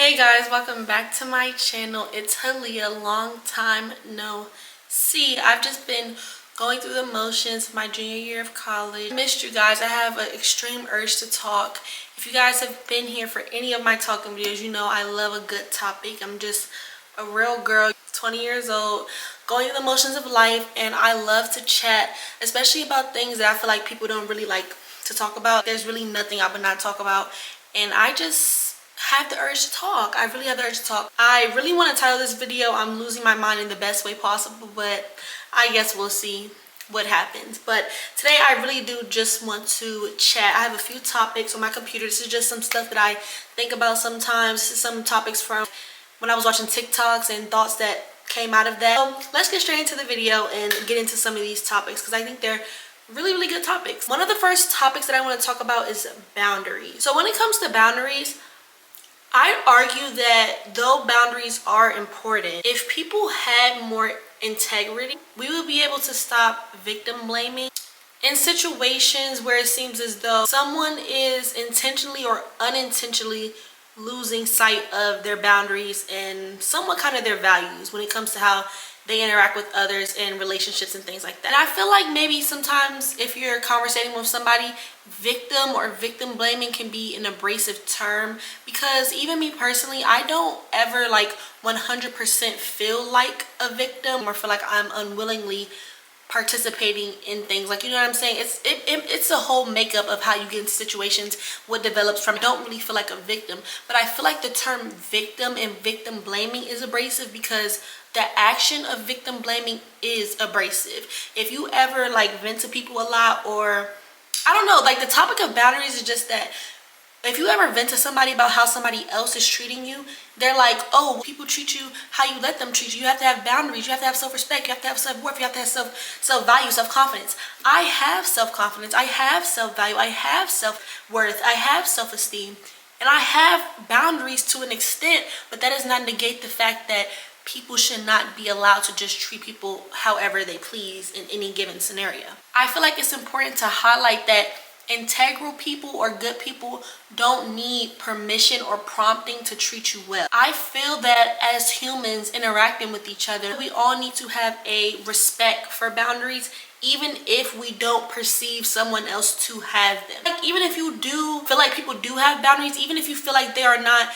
Hey guys, welcome back to my channel. It's Haliyah. Long time no see. I've just been going through the motions my junior year of college. I missed you guys. I have an extreme urge to talk. If you guys have been here for any of my talking videos, you know I love a good topic. I'm just a real girl, 20 years old, going through the motions of life, and I love to chat, especially about things that I feel like people don't really like to talk about. There's really nothing I would not talk about, and I just have the urge to talk. I really have the urge to talk. I really want to title this video "I'm losing my mind" in the best way possible, but I guess we'll see what happens. But today I really do just want to chat. I have a few topics on my computer. This is just some stuff that I think about sometimes. This is some topics from when I was watching TikToks and thoughts that came out of that. So let's get straight into the video and get into some of these topics because I think they're really good topics. One of the first topics that I want to talk about is boundaries. So when it comes to boundaries, I argue that though boundaries are important, if people had more integrity, we would be able to stop victim blaming in situations where it seems as though someone is intentionally or unintentionally losing sight of their boundaries and somewhat kind of their values when it comes to how they interact with others in relationships and things like that. And I feel like maybe sometimes if you're conversating with somebody, victim or victim blaming can be an abrasive term, because even me personally, I don't ever like 100% feel like a victim or feel like I'm unwillingly participating in things, like, you know what I'm saying? It's a whole makeup of how you get into situations, what develops from it. I don't really feel like a victim, but I feel like the term victim and victim blaming is abrasive because the action of victim blaming is abrasive. If you ever like vent to people a lot, or I don't know, like the topic of boundaries is just that if you ever vent to somebody about how somebody else is treating you, they're like, oh, people treat you how you let them treat you. You have to have boundaries. You have to have self-respect. You have to have self-worth. You have to have self-value, self-confidence. I have self-confidence. I have self-value. I have self-worth. I have self-esteem. And I have boundaries to an extent, but that does not negate the fact that people should not be allowed to just treat people however they please in any given scenario. I feel like it's important to highlight that integral people or good people don't need permission or prompting to treat you well. I feel that as humans interacting with each other, we all need to have a respect for boundaries, even if we don't perceive someone else to have them. Like, even if you do feel like people do have boundaries, even if you feel like they are not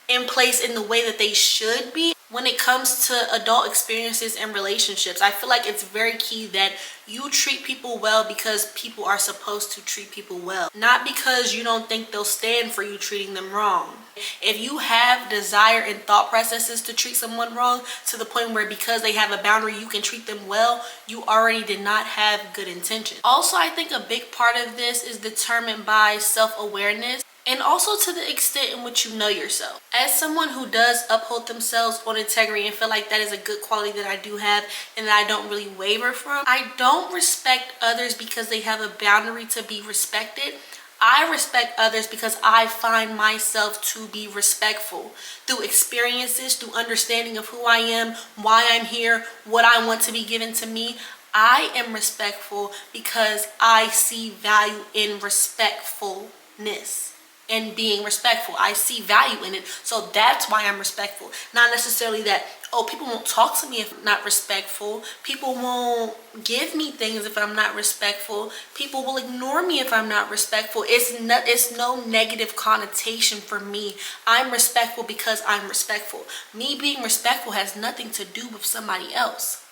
in place in the way that they should be, when it comes to adult experiences and relationships, I feel like it's very key that you treat people well because people are supposed to treat people well, not because you don't think they'll stand for you treating them wrong. If you have desire and thought processes to treat someone wrong to the point where because they have a boundary you can treat them well, you already did not have good intention. Also, I think a big part of this is determined by self-awareness, and also to the extent in which you know yourself. As someone who does uphold themselves on integrity and feel like that is a good quality that I do have and that I don't really waver from, I don't respect others because they have a boundary to be respected. I respect others because I find myself to be respectful through experiences, through understanding of who I am, why I'm here, what I want to be given to me. I am respectful because I see value in respectfulness and being respectful. I see value in it, so that's why I'm respectful. Not necessarily that, oh, people won't talk to me if I'm not respectful. People won't give me things if I'm not respectful. People will ignore me if I'm not respectful. It's no negative connotation for me. I'm respectful because I'm respectful. Me being respectful has nothing to do with somebody else.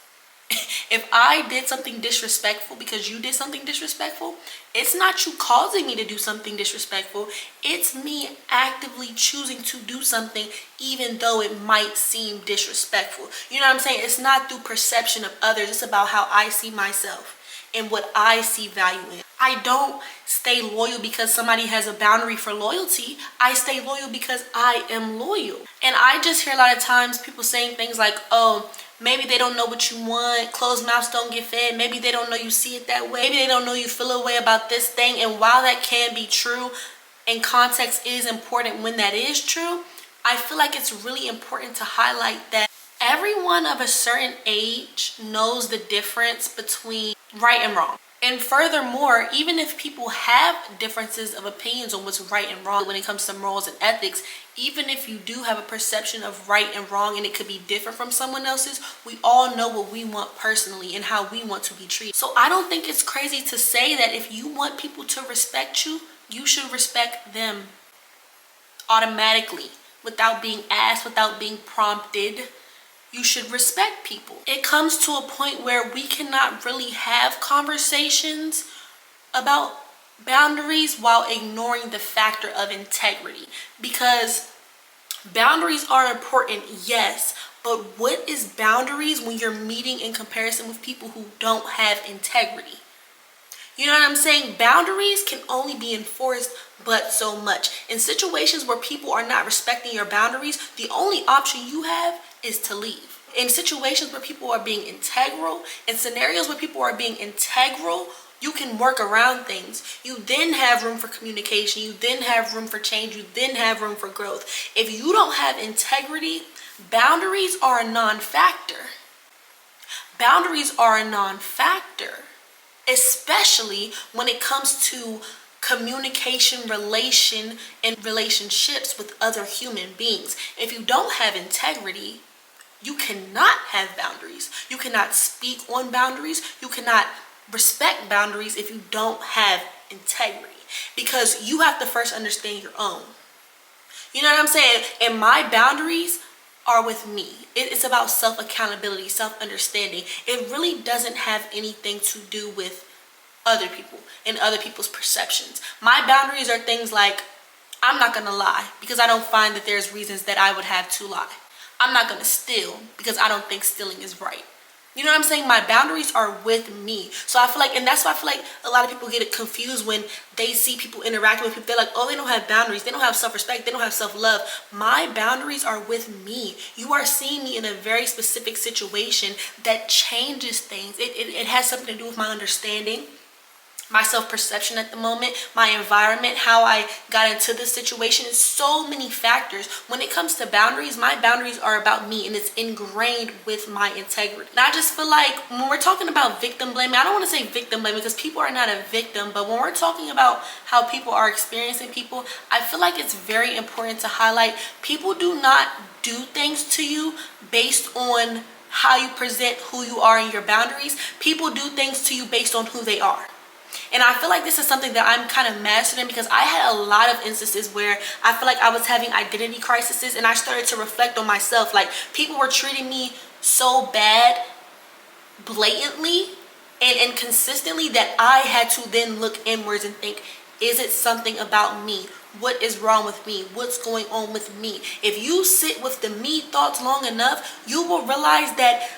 If I did something disrespectful because you did something disrespectful, it's not you causing me to do something disrespectful. It's me actively choosing to do something even though it might seem disrespectful. You know what I'm saying? It's not through perception of others. It's about how I see myself and what I see value in. I don't stay loyal because somebody has a boundary for loyalty. I stay loyal because I am loyal. And I just hear a lot of times people saying things like, oh, maybe they don't know what you want. Closed mouths don't get fed. Maybe they don't know you see it that way. Maybe they don't know you feel a way about this thing. And while that can be true and context is important when that is true, I feel like it's really important to highlight that everyone of a certain age knows the difference between right and wrong. And furthermore, even if people have differences of opinions on what's right and wrong when it comes to morals and ethics, even if you do have a perception of right and wrong and it could be different from someone else's, we all know what we want personally and how we want to be treated. So I don't think it's crazy to say that if you want people to respect you, you should respect them automatically, without being asked, without being prompted. You should respect people. It comes to a point where we cannot really have conversations about boundaries while ignoring the factor of integrity, because boundaries are important, yes, but what is boundaries when you're meeting in comparison with people who don't have integrity? You know what I'm saying? Boundaries can only be enforced but so much. In situations where people are not respecting your boundaries, the only option you have is to leave. In situations where people are being integral, in scenarios where people are being integral, you can work around things. You then have room for communication. You then have room for change. You then have room for growth. If you don't have integrity, boundaries are a non-factor. Boundaries are a non-factor, especially when it comes to communication, and relationships with other human beings. If you don't have integrity, you cannot have boundaries. You cannot speak on boundaries. You cannot respect boundaries if you don't have integrity, because you have to first understand your own. You know what I'm saying? And my boundaries are with me. It's about self-accountability, self-understanding. It really doesn't have anything to do with other people and other people's perceptions. My boundaries are things like, I'm not gonna lie because I don't find that there's reasons that I would have to lie. I'm not gonna steal because I don't think stealing is right. You know what I'm saying? My boundaries are with me. So I feel like, and that's why I feel like a lot of people get it confused when they see people interacting with people. They're like, oh, they don't have boundaries. They don't have self-respect. They don't have self-love. My boundaries are with me. You are seeing me in a very specific situation that changes things. It has something to do with my understanding, my self-perception at the moment, my environment, how I got into this situation. So many factors. When it comes to boundaries, my boundaries are about me, and it's ingrained with my integrity. And I just feel like when we're talking about victim blaming, I don't want to say victim blaming because people are not a victim, but when we're talking about how people are experiencing people, I feel like it's very important to highlight people do not do things to you based on how you present who you are and your boundaries. People do things to you based on who they are. And I feel like this is something that I'm kind of mastered in, because I had a lot of instances where I feel like I was having identity crises, and I started to reflect on myself. Like, people were treating me so bad, blatantly and consistently, that I had to then look inwards and think, is it something about me? What is wrong with me? What's going on with me? If you sit with the me thoughts long enough, you will realize that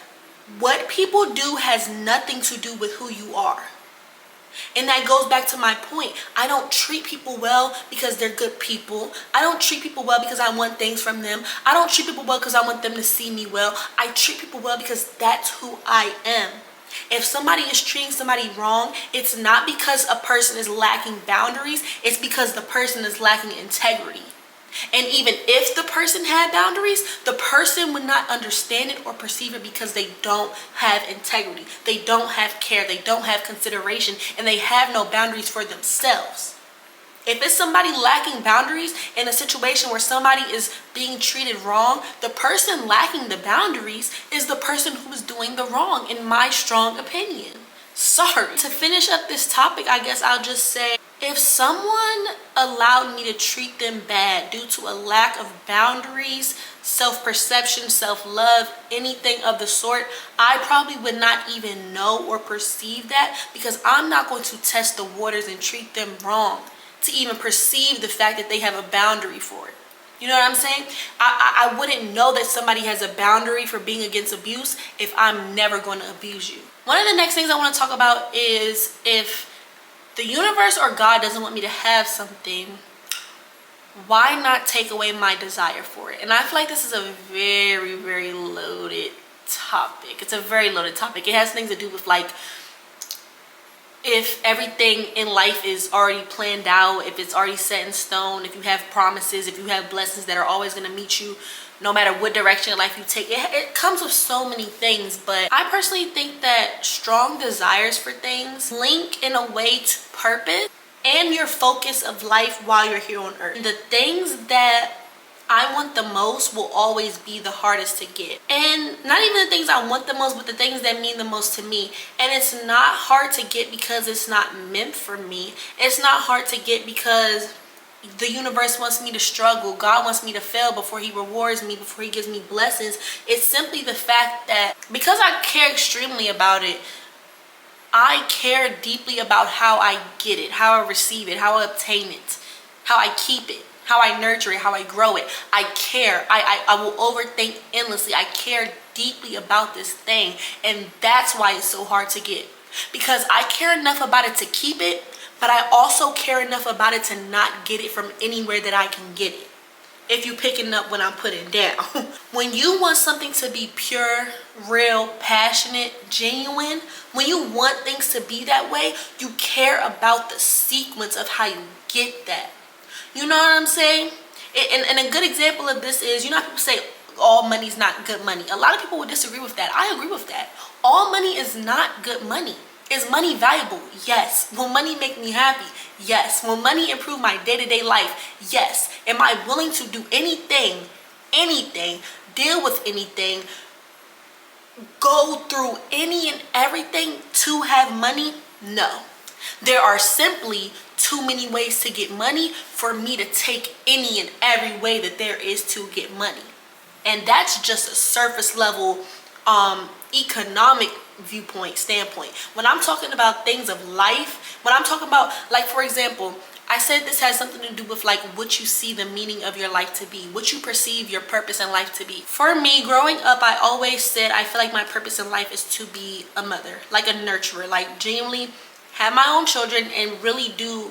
what people do has nothing to do with who you are. And that goes back to my point. I don't treat people well because they're good people. I don't treat people well because I want things from them. I don't treat people well because I want them to see me well. I treat people well because that's who I am. If somebody is treating somebody wrong, it's not because a person is lacking boundaries. It's because the person is lacking integrity. And even if the person had boundaries, the person would not understand it or perceive it because they don't have integrity. They don't have care. They don't have consideration. And they have no boundaries for themselves. If it's somebody lacking boundaries in a situation where somebody is being treated wrong, the person lacking the boundaries is the person who is doing the wrong, in my strong opinion. Sorry. To finish up this topic, I guess I'll just say, if someone allowed me to treat them bad due to a lack of boundaries, self-perception, self-love, anything of the sort, I probably would not even know or perceive that, because I'm not going to test the waters and treat them wrong to even perceive the fact that they have a boundary for it. You know what I'm saying? I wouldn't know that somebody has a boundary for being against abuse if I'm never going to abuse you. One of the next things I want to talk about is, if the universe or God doesn't want me to have something, why not take away my desire for it? And I feel like this is a very, very loaded topic. It's a very loaded topic. It has things to do with, like, if everything in life is already planned out, if it's already set in stone, if you have promises, if you have blessings that are always going to meet you no matter what direction in life you take. It comes with so many things, but I personally think that strong desires for things link in a way to purpose and your focus of life while you're here on earth. The things that I want the most will always be the hardest to get. And not even the things I want the most, but the things that mean the most to me. And it's not hard to get because it's not meant for me. It's not hard to get because the universe wants me to struggle. God wants me to fail before he rewards me, before he gives me blessings. It's simply the fact that because I care extremely about it, I care deeply about how I get it, how I receive it, how I obtain it, how I keep it, how I nurture it, how I grow it. I care. I will overthink endlessly. I care deeply about this thing. And that's why it's so hard to get. Because I care enough about it to keep it, but I also care enough about it to not get it from anywhere that I can get it. If you picking up what I'm putting down. When you want something to be pure, real, passionate, genuine, when you want things to be that way, you care about the sequence of how you get that. You know what I'm saying? And a good example of this is, you know how people say all money is not good money. A lot of people would disagree with that. I agree with that. All money is not good money. Is money valuable? Yes. Will money make me happy? Yes. Will money improve my day-to-day life? Yes. Am I willing to do anything, deal with anything, go through any and everything to have money? No. There are simply too many ways to get money for me to take any and every way that there is to get money. And that's just a surface level economic standpoint. When I'm talking about things of life, when I'm talking about, like, for example, I said this has something to do with like what you see the meaning of your life to be, what you perceive your purpose in life to be. For me, growing up, I always said I feel like my purpose in life is to be a mother, like a nurturer, like genuinely have my own children and really do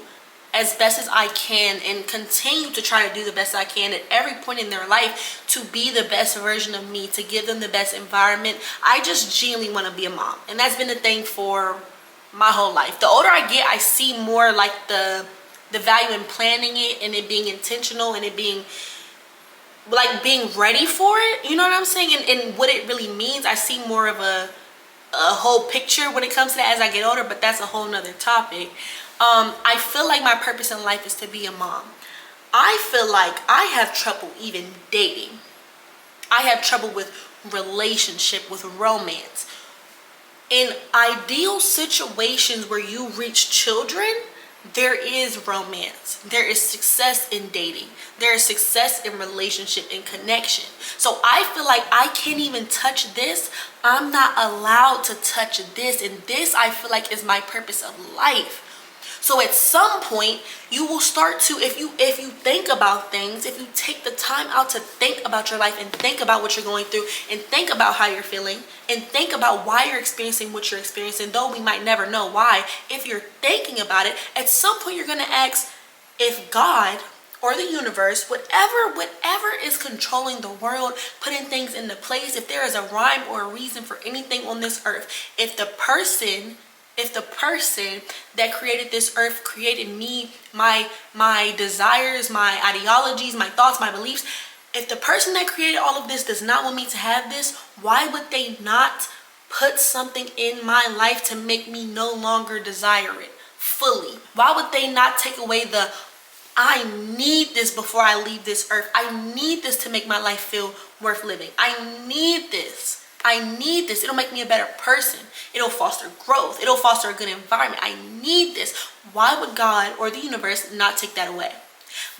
as best as I can and continue to try to do the best I can at every point in their life to be the best version of me, to give them the best environment. I just genuinely want to be a mom. And that's been the thing for my whole life. The older I get, I see more like the value in planning it and it being intentional and it being like being ready for it. You know what I'm saying? And what it really means. I see more of a whole picture when it comes to that as I get older, but that's a whole nother topic. I feel like my purpose in life is to be a mom. I feel like I have trouble even dating. I have trouble with relationship, with romance. In ideal situations where you reach children, there is romance. There is success in dating. There is success in relationship and connection. So I feel like I can't even touch this. I'm not allowed to touch this. And this, I feel like, is my purpose of life. So at some point, you will start to, if you think about things, if you take the time out to think about your life and think about what you're going through and think about how you're feeling and think about why you're experiencing what you're experiencing, though we might never know why, if you're thinking about it, at some point you're going to ask if God or the universe, whatever is controlling the world, putting things into place, if there is a rhyme or a reason for anything on this earth, if the person that created this earth created me, my desires, my ideologies, my thoughts, my beliefs, if the person that created all of this does not want me to have this, why would they not put something in my life to make me no longer desire it fully? Why would they not take away the I need this before I leave this earth? I need this to make my life feel worth living. I need this. It'll make me a better person. It'll foster growth. It'll foster a good environment. I need this. Why would God or the universe not take that away?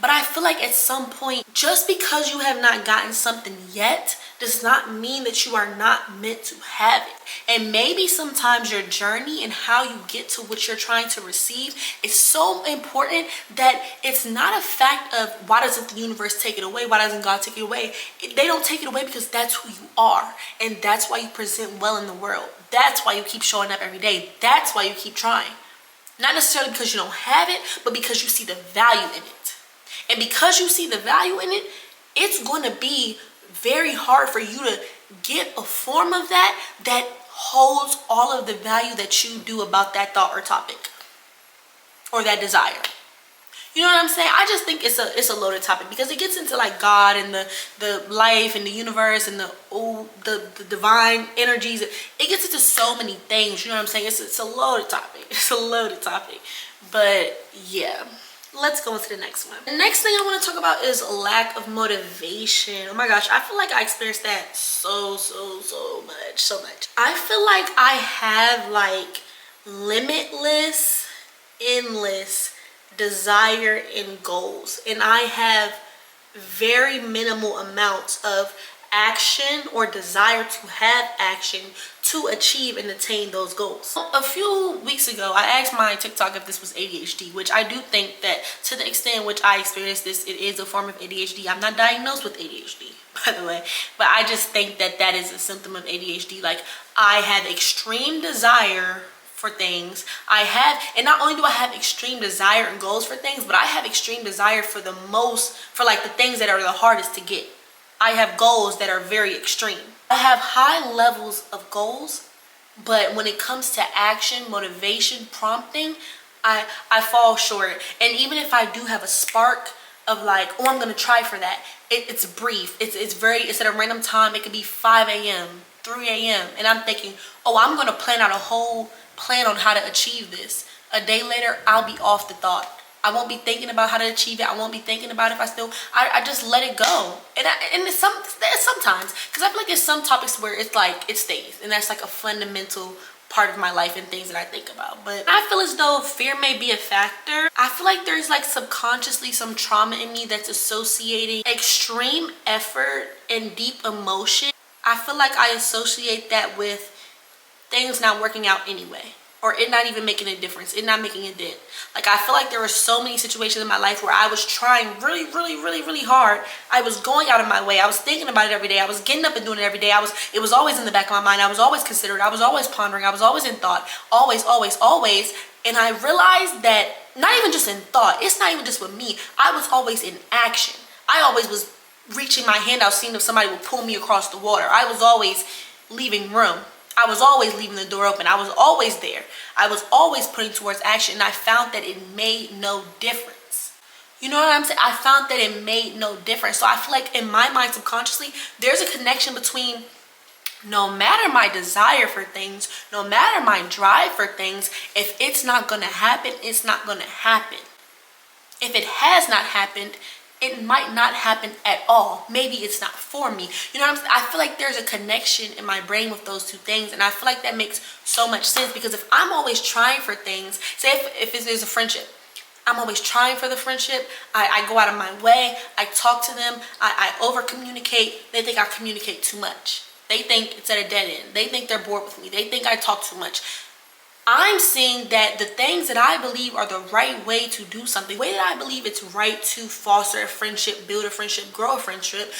But I feel like at some point, just because you have not gotten something yet does not mean that you are not meant to have it. And maybe sometimes your journey and how you get to what you're trying to receive is so important that it's not a fact of why doesn't the universe take it away? Why doesn't God take it away? They don't take it away because that's who you are. And that's why you present well in the world. That's why you keep showing up every day. That's why you keep trying. Not necessarily because you don't have it, but because you see the value in it. And because you see the value in it, it's going to be very hard for you to get a form of that holds all of the value that you do about that thought or topic or that desire. You know what I'm saying? I just think it's a loaded topic because it gets into like God and the life and the universe and the divine energies. It gets into so many things. You know what I'm saying? It's a loaded topic. It's a loaded topic. But yeah, let's go into the next one. The next thing I want to talk about is lack of motivation. Oh my gosh, I feel like I experienced that so much. I feel like I have like limitless, endless desire and goals, and I have very minimal amounts of action or desire to have action to achieve and attain those goals. A few weeks ago I asked my TikTok if this was ADHD, which I do think that to the extent in which I experienced this, it is a form of ADHD. I'm not diagnosed with ADHD, by the way, but I just think that is a symptom of ADHD. Like, I have extreme desire for things. And not only do I have extreme desire and goals for things, but I have extreme desire for like the things that are the hardest to get. I have goals that are very extreme. I have high levels of goals, but when it comes to action, motivation, prompting, I fall short. And even if I do have a spark of like, oh, I'm gonna try for that, it's brief. It's at a random time. It could be 5 a.m., 3 a.m. and I'm thinking, oh, I'm gonna plan out a whole plan on how to achieve this. A day later, I'll be off the thought. I won't be thinking about how to achieve it. I won't be thinking about if I just let it go. And it's sometimes, because I feel like there's some topics where it's like it stays, and that's like a fundamental part of my life and things that I think about. But I feel as though fear may be a factor. I feel like there's like subconsciously some trauma in me that's associating extreme effort and deep emotion. I feel like I associate that with things not working out anyway, or it not even making a difference, it not making a dent. Like, I feel like there were so many situations in my life where I was trying really hard. I was going out of my way. I was thinking about it every day. I was getting up and doing it every day. It was always in the back of my mind. I was always considerate. I was always pondering. I was always in thought. Always. And I realized that not even just in thought, it's not even just with me. I was always in action. I always was reaching my hand out, seeing if somebody would pull me across the water. I was always leaving room. I was always leaving the door open. I was always there. I was always putting towards action, and I found that it made no difference. You know what I'm saying? I found that it made no difference. So I feel like in my mind, subconsciously, there's a connection between no matter my desire for things, no matter my drive for things, if it's not going to happen, it's not going to happen. If it has not happened, it might not happen at all. Maybe it's not for me. You know what I'm saying? I feel like there's a connection in my brain with those two things, and I feel like that makes so much sense, because if I'm always trying for things, say if there's a friendship, I'm always trying for the friendship, I go out of my way, I talk to them, I over communicate. They think I communicate too much. They think it's at a dead end. They think they're bored with me. They think I talk too much. I'm seeing that the things that I believe are the right way to do something, the way that I believe it's right to foster a friendship, build a friendship, grow a friendship,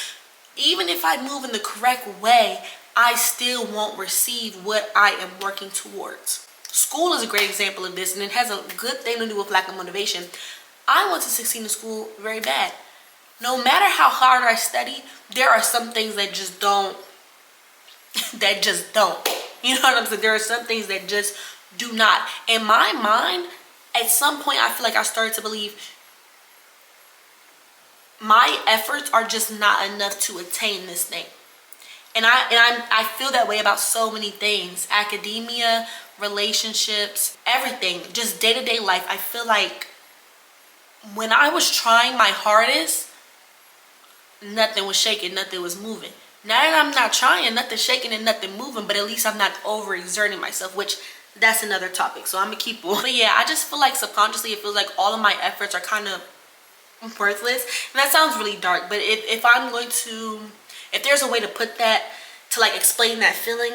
even if I move in the correct way, I still won't receive what I am working towards. School is a great example of this, and it has a good thing to do with lack of motivation. I want to succeed in school very bad. No matter how hard I study, there are some things that just don't. You know what I'm saying? There are some things that just do not. In my mind, at some point, I feel like I started to believe my efforts are just not enough to attain this thing. And I feel that way about so many things. Academia, relationships, everything. Just day-to-day life. I feel like when I was trying my hardest, nothing was shaking, nothing was moving. Now that I'm not trying, nothing's shaking and nothing moving, but at least I'm not overexerting myself, which that's another topic, so I'm gonna keep on. But yeah, I just feel like subconsciously it feels like all of my efforts are kind of worthless. And that sounds really dark, but if there's a way to put that, to like explain that feeling,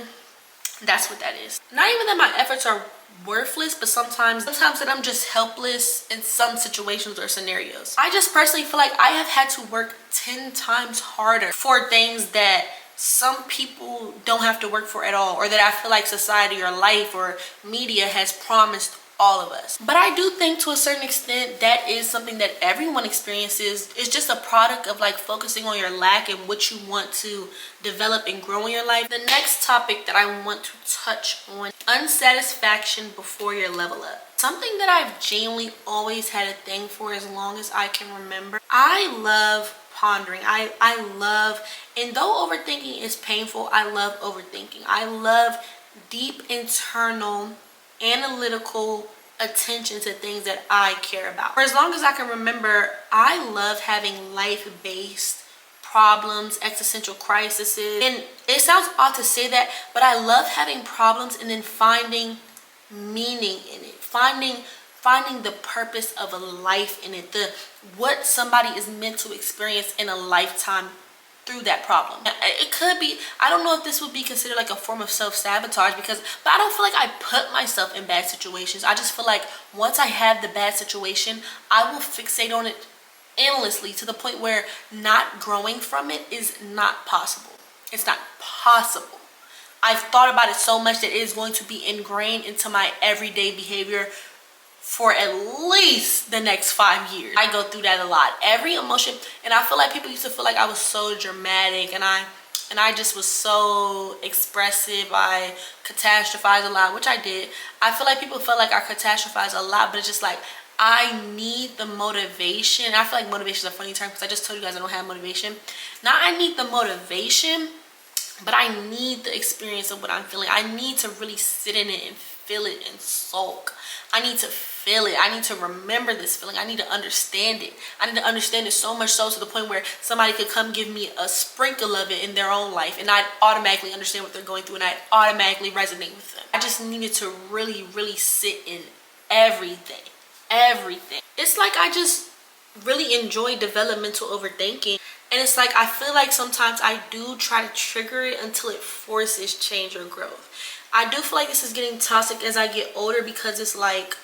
that's what that is. Not even that my efforts are worthless, but sometimes that I'm just helpless in some situations or scenarios. I just personally feel like I have had to work 10 times harder for things that some people don't have to work for at all, or that I feel like society or life or media has promised all of us. But I do think to a certain extent that is something that everyone experiences. It's just a product of like focusing on your lack and what you want to develop and grow in your life. The next topic that I want to touch on, unsatisfaction before your level up. Something that I've genuinely always had a thing for as long as I can remember. I love pondering. I love, and though overthinking is painful, I love overthinking. I love deep internal analytical attention to things that I care about. For as long as I can remember, I love having life-based problems, existential crises. And it sounds odd to say that, but I love having problems and then finding meaning in it. Finding the purpose of a life in it. What somebody is meant to experience in a lifetime through that problem. It could be, I don't know if this would be considered like a form of self-sabotage, but I don't feel like I put myself in bad situations. I just feel like once I have the bad situation, I will fixate on it endlessly to the point where not growing from it is not possible. It's not possible. I've thought about it so much that it is going to be ingrained into my everyday behavior for at least the next 5 years. I go through that a lot. Every emotion, and I feel like people used to feel like I was so dramatic and I just was so expressive. I catastrophized a lot, which I did. I feel like people felt like I catastrophized a lot, but it's just like I need the motivation. I feel like motivation is a funny term because I just told you guys I don't have motivation. Now I need the motivation, but I need the experience of what I'm feeling. I need to really sit in it and feel it and sulk. I need to feel it. I need to remember this feeling. I need to understand it. I need to understand it so much so to the point where somebody could come give me a sprinkle of it in their own life and I'd automatically understand what they're going through and I'd automatically resonate with them. I just needed to really, really sit in everything. Everything. It's like I just really enjoy developmental overthinking. And it's like I feel like sometimes I do try to trigger it until it forces change or growth. I do feel like this is getting toxic as I get older because it's like,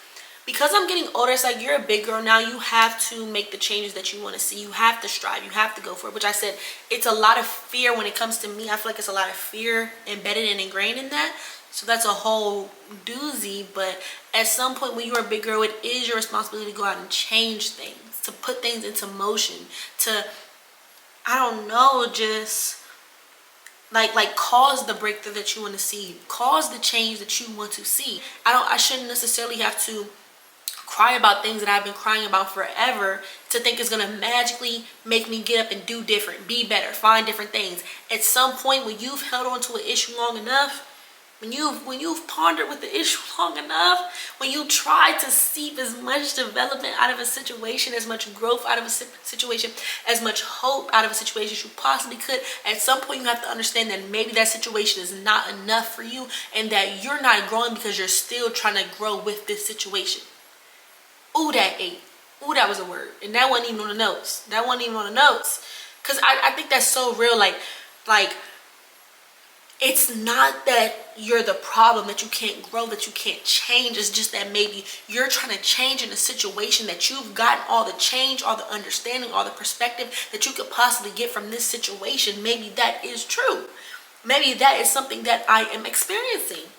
because I'm getting older, it's like you're a big girl now. You have to make the changes that you want to see. You have to strive. You have to go for it, which I said it's a lot of fear when it comes to me. I feel like it's a lot of fear embedded and ingrained in that. So that's a whole doozy. But at some point when you're a big girl, it is your responsibility to go out and change things, to put things into motion, to, I don't know, just like cause the breakthrough that you want to see, cause the change that you want to see. I shouldn't necessarily have to cry about things that I've been crying about forever to think it's gonna magically make me get up and do different, be better, find different things. At some point when you've held on to an issue long enough, when you've pondered with the issue long enough, when you try to seep as much development out of a situation, as much growth out of a situation, as much hope out of a situation as you possibly could, at some point you have to understand that maybe that situation is not enough for you and that you're not growing because you're still trying to grow with this situation. Ooh, that ate. Ooh, that was a word. And that wasn't even on the notes. That wasn't even on the notes. Because I think that's so real. Like, it's not that you're the problem, that you can't grow, that you can't change. It's just that maybe you're trying to change in a situation that you've gotten all the change, all the understanding, all the perspective that you could possibly get from this situation. Maybe that is true. Maybe that is something that I am experiencing.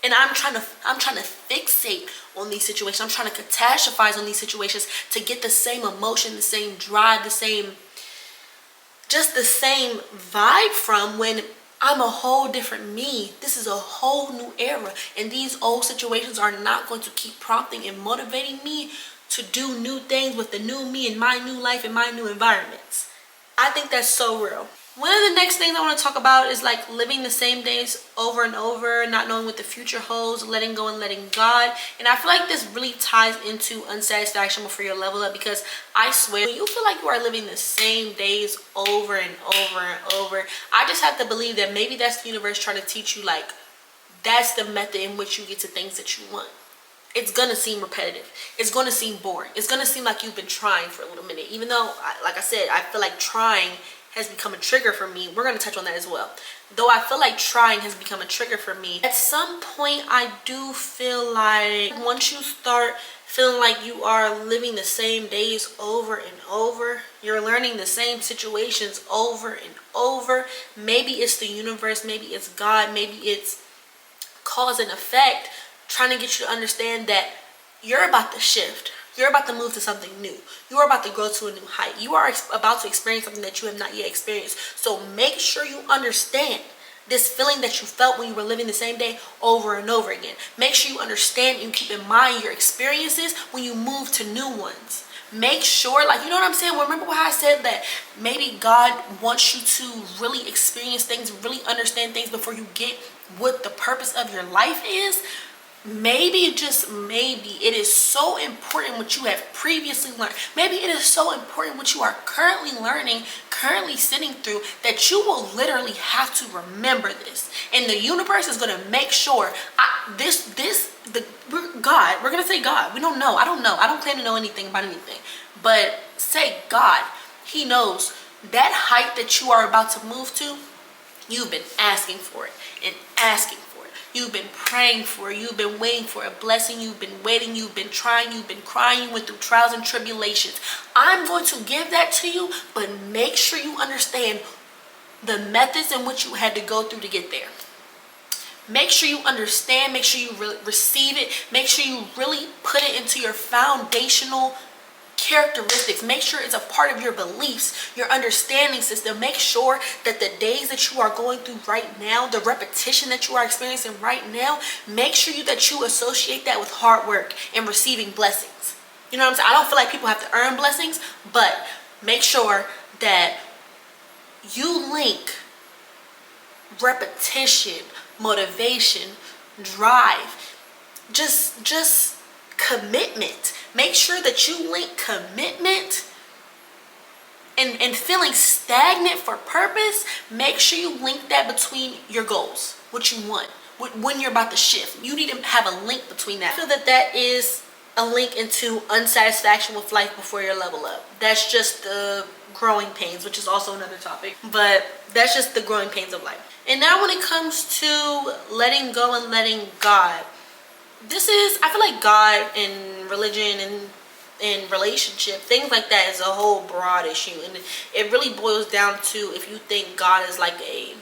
And I'm trying to fixate on these situations. I'm trying to catastrophize on these situations to get the same emotion, the same drive, the same vibe from when I'm a whole different me. This is a whole new era. And these old situations are not going to keep prompting and motivating me to do new things with the new me and my new life and my new environments. I think that's so real. One of the next things I want to talk about is like living the same days over and over, not knowing what the future holds, letting go and letting God. And I feel like this really ties into unsatisfaction before you level up, because I swear when you feel like you are living the same days over and over and over, I just have to believe that maybe that's the universe trying to teach you, like, that's the method in which you get to things that you want. It's gonna seem repetitive. It's gonna seem boring. It's gonna seem like you've been trying for a little minute, even though, like I said, I feel like trying has become a trigger for me. We're going to touch on that as well. Though I feel like trying has become a trigger for me, at some point I do feel like once you start feeling like you are living the same days over and over, you're learning the same situations over and over, maybe it's the universe, maybe it's God, maybe it's cause and effect, trying to get you to understand that you're about to shift. You're about to move to something new. You are about to grow to a new height. You are about to experience something that you have not yet experienced. So make sure you understand this feeling that you felt when you were living the same day over and over again. Make sure you understand and keep in mind your experiences when you move to new ones. Make sure, like, you know what I'm saying? Remember how I said that maybe God wants you to really experience things, really understand things before you get what the purpose of your life is? Maybe, just maybe, it is so important what you have previously learned. Maybe it is so important what you are currently learning, currently sitting through, that you will literally have to remember this. And the universe is going to make sure God, we're going to say God. We don't know. I don't know. I don't claim to know anything about anything. But say God. He knows that height that you are about to move to, you've been asking for it and asking for it. You've been praying for it. You've been waiting for a blessing. You've been waiting. You've been trying. You've been crying. You went through trials and tribulations. I'm going to give that to you, but make sure you understand the methods in which you had to go through to get there. Make sure you understand. Make sure you receive it. Make sure you really put it into your foundational characteristics. Make sure it's a part of your beliefs, your understanding system. Make sure that the days that you are going through right now, the repetition that you are experiencing right now, make sure that you associate that with hard work and receiving blessings. You know what I'm saying? I don't feel like people have to earn blessings, but make sure that you link repetition, motivation, drive, just commitment. Make sure that you link commitment and feeling stagnant for purpose. Make sure you link that between your goals, what you want, when you're about to shift. You need to have a link between that. I feel that that is a link into unsatisfaction with life before your level up. That's just the growing pains, which is also another topic, but that's just the growing pains of life. And now when it comes to letting go and letting God, I feel like God and religion and relationship, things like that, is a whole broad issue. And it really boils down to if you think God is like a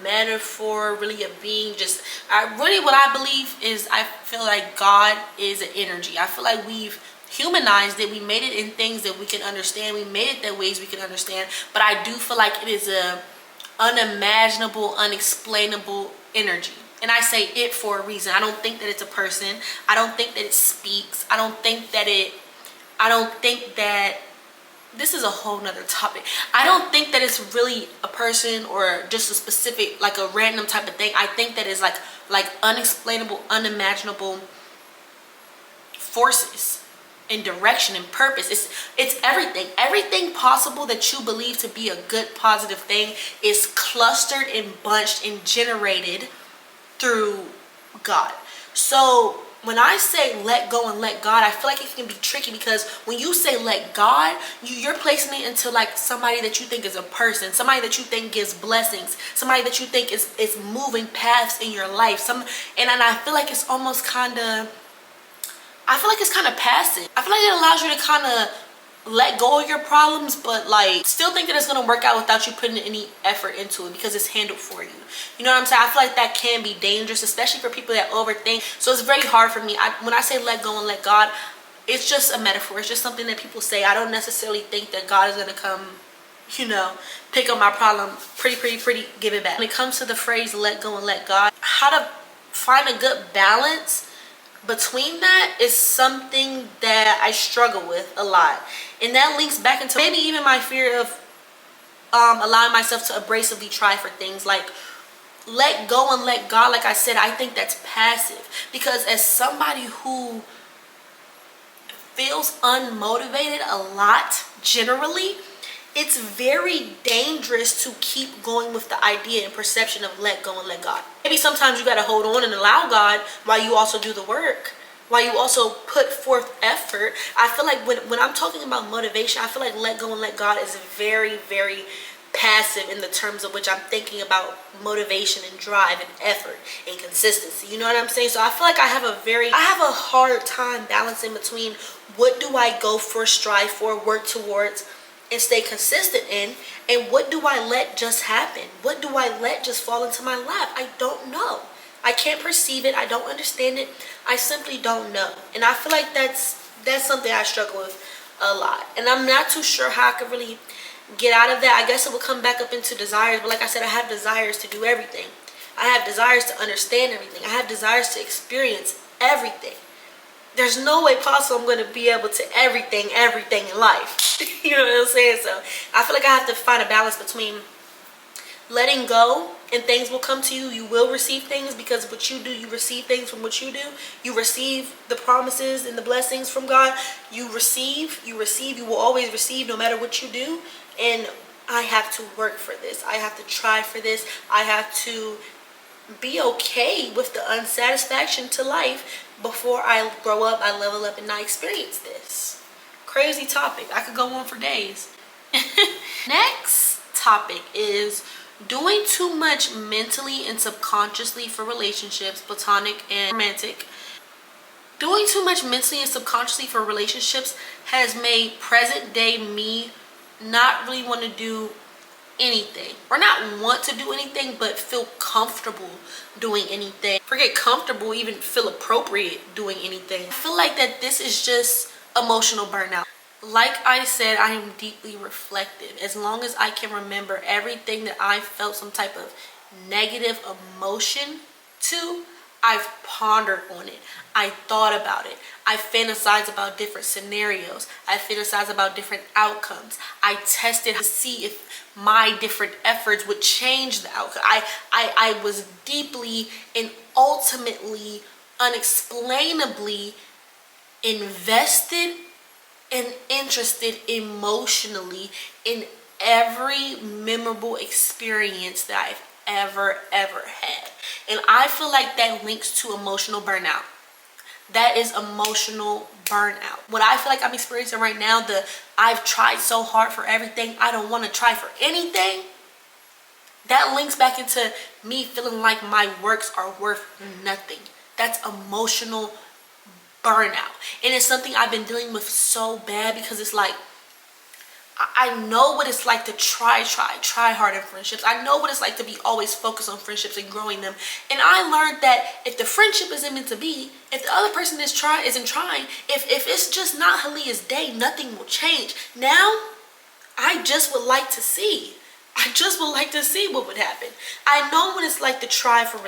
metaphor, really a being. What I believe is, I feel like God is an energy. I feel like we've humanized it. We made it in things that we can understand. We made it that ways we can understand. But I do feel like it is a unimaginable, unexplainable energy. And I say it for a reason. I don't think that it's a person. I don't think that it speaks. I don't think that this is a whole nother topic. I don't think that it's really a person or just a specific, like a random type of thing. I think that it's like unexplainable, unimaginable forces and direction and purpose. It's everything. Everything possible that you believe to be a good, positive thing is clustered and bunched and generated through God. So when I say let go and let God, I feel like it can be tricky, because when you say let God, you're placing it into like somebody that you think is a person, somebody that you think gives blessings, somebody that you think is moving paths in your life. And I feel like it's almost kind of, passive. I feel like it allows you to kind of let go of your problems, but like still think that it's going to work out without you putting any effort into it, because it's handled for you. You know what I'm saying? I feel like that can be dangerous, especially for people that overthink. So it's very hard for me. When I say let go and let God, it's just a metaphor. It's just something that people say. I don't necessarily think that God is going to come, pick up my problem, pretty, give it back. When it comes to the phrase let go and let God, how to find a good balance between that is something that I struggle with a lot. And that links back into maybe even my fear of allowing myself to abrasively try for things. Like, let go and let God, like I said, I think that's passive. Because as somebody who feels unmotivated a lot generally, it's very dangerous to keep going with the idea and perception of let go and let God. Maybe sometimes you got to hold on and allow God while you also do the work, while you also put forth effort. I feel like when I'm talking about motivation, I feel like let go and let God is very, very passive in the terms of which I'm thinking about motivation and drive and effort and consistency. You know what I'm saying? So I feel like I have a hard time balancing between what do I go for, strive for, work towards, and stay consistent in, and what do I let just happen? What do I let just fall into my lap? I don't know. I can't perceive it. I don't understand it. I simply don't know. And I feel like that's something I struggle with a lot. And I'm not too sure how I could really get out of that. I guess it will come back up into desires. But like I said, I have desires to do everything. I have desires to understand everything. I have desires to experience everything. There's no way possible I'm going to be able to everything in life. You know what I'm saying? So I feel like I have to find a balance between letting go, and things will come to you. You will receive things, because what you do, you receive things from what you do. You receive the promises and the blessings from God. You receive, you will always receive no matter what you do. And I have to work for this. I have to try for this. I have to be okay with the unsatisfaction to life before I grow up, I level up, and I experience this. Crazy topic. I could go on for days. Next topic is doing too much mentally and subconsciously for relationships, platonic and romantic. Doing too much mentally and subconsciously for relationships has made present day me not really want to do anything, or not want to do anything, but feel comfortable doing anything. Forget comfortable, even feel appropriate doing anything. I feel like that this is just emotional burnout. Like I said, I am deeply reflective. As long as I can remember everything that I felt some type of negative emotion to, I've pondered on it. I thought about it. I fantasize about different scenarios. I fantasize about different outcomes. I tested to see if my different efforts would change the outcome. I was deeply and ultimately, unexplainably invested and interested emotionally in every memorable experience that I've ever had. And I feel like that links to emotional burnout. That is emotional burnout. What I feel like I'm experiencing right now, I've tried so hard for everything, I don't want to try for anything, that links back into me feeling like my works are worth nothing. That's emotional burnout. And it's something I've been dealing with so bad, because it's like, I know what it's like to try hard in friendships. I know what it's like to be always focused on friendships and growing them. And I learned that if the friendship isn't meant to be, if the other person isn't trying, if it's just not Haliyah's day, nothing will change. Now, I just would like to see. What would happen. I know what it's like to try for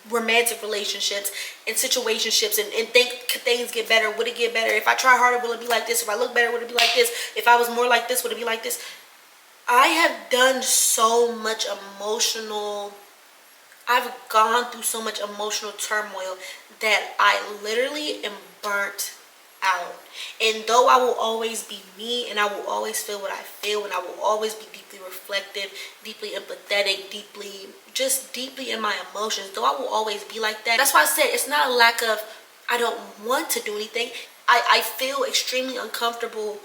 romantic relationships and situationships, and think, could things get better? Would it get better? If I try harder, will it be like this? If I look better, would it be like this? If I was more like this, would it be like this? I have done so much I've gone through so much emotional turmoil that I literally am burnt out. And though I will always be me, and I will always feel what I feel, and I will always be deeply reflective, deeply empathetic, deeply in my emotions, though I will always be like that. That's why I said it's not a lack of I don't want to do anything. I feel extremely uncomfortable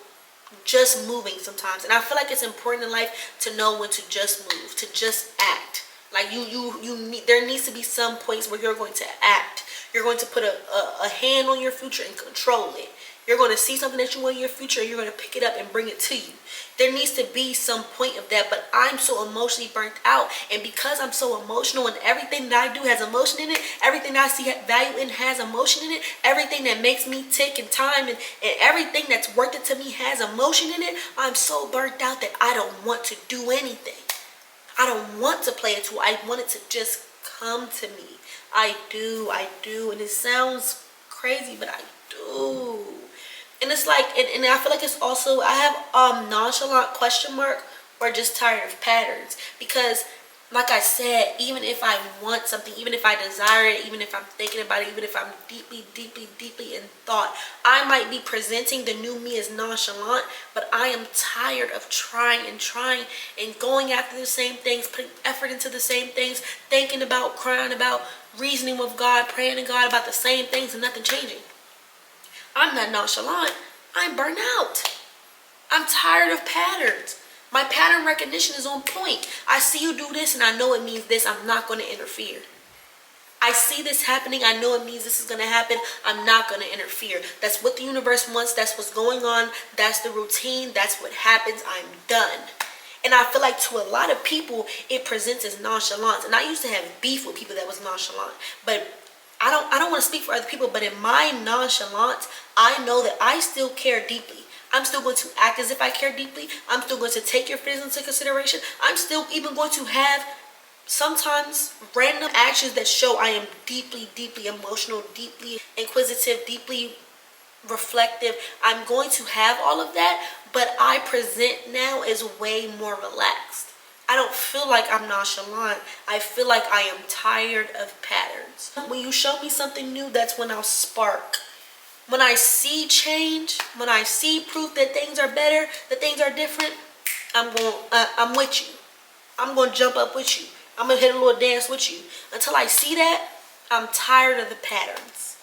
just moving sometimes, and I feel like it's important in life to know when to just move, to just act. Like there needs to be some points where you're going to act. You're going to put a hand on your future and control it. You're going to see something that you want in your future, and you're going to pick it up and bring it to you. There needs to be some point of that, but I'm so emotionally burnt out. And because I'm so emotional, and everything that I do has emotion in it, everything that I see value in has emotion in it, everything that makes me tick in time, and everything that's worth it to me has emotion in it, I'm so burnt out that I don't want to do anything. I don't want to play it too. I want it to just come to me. I do, and it sounds crazy, but I do. And it's like, and I feel like it's also, I have nonchalant question mark, or just tired of patterns. Because like I said, even if I want something, even if I desire it, even if I'm thinking about it, even if I'm deeply in thought, I might be presenting the new me as nonchalant, but I am tired of trying and going after the same things, putting effort into the same things, thinking about, crying about, reasoning with God, praying to God about the same things, and nothing changing. I'm not nonchalant. I'm burnt out. I'm tired of patterns. My pattern recognition is on point. I see you do this, and I know it means this. I'm not going to interfere. I see this happening. I know it means this is going to happen. I'm not going to interfere. That's what the universe wants. That's what's going on. That's the routine. That's what happens. I'm done. And I feel like to a lot of people, it presents as nonchalance. And I used to have beef with people that was nonchalant. But I don't want to speak for other people, but in my nonchalance, I know that I still care deeply. I'm still going to act as if I care deeply. I'm still going to take your feelings into consideration. I'm still even going to have sometimes random actions that show I am deeply, deeply emotional, deeply inquisitive, deeply reflective. I'm going to have all of that, but I present now as way more relaxed. I don't feel like I'm nonchalant. I feel like I am tired of patterns. When you show me something new, that's when I'll spark. When I see change, when I see proof that things are better, that things are different, I'm with you. I'm going to jump up with you. I'm going to hit a little dance with you. Until I see that, I'm tired of the patterns.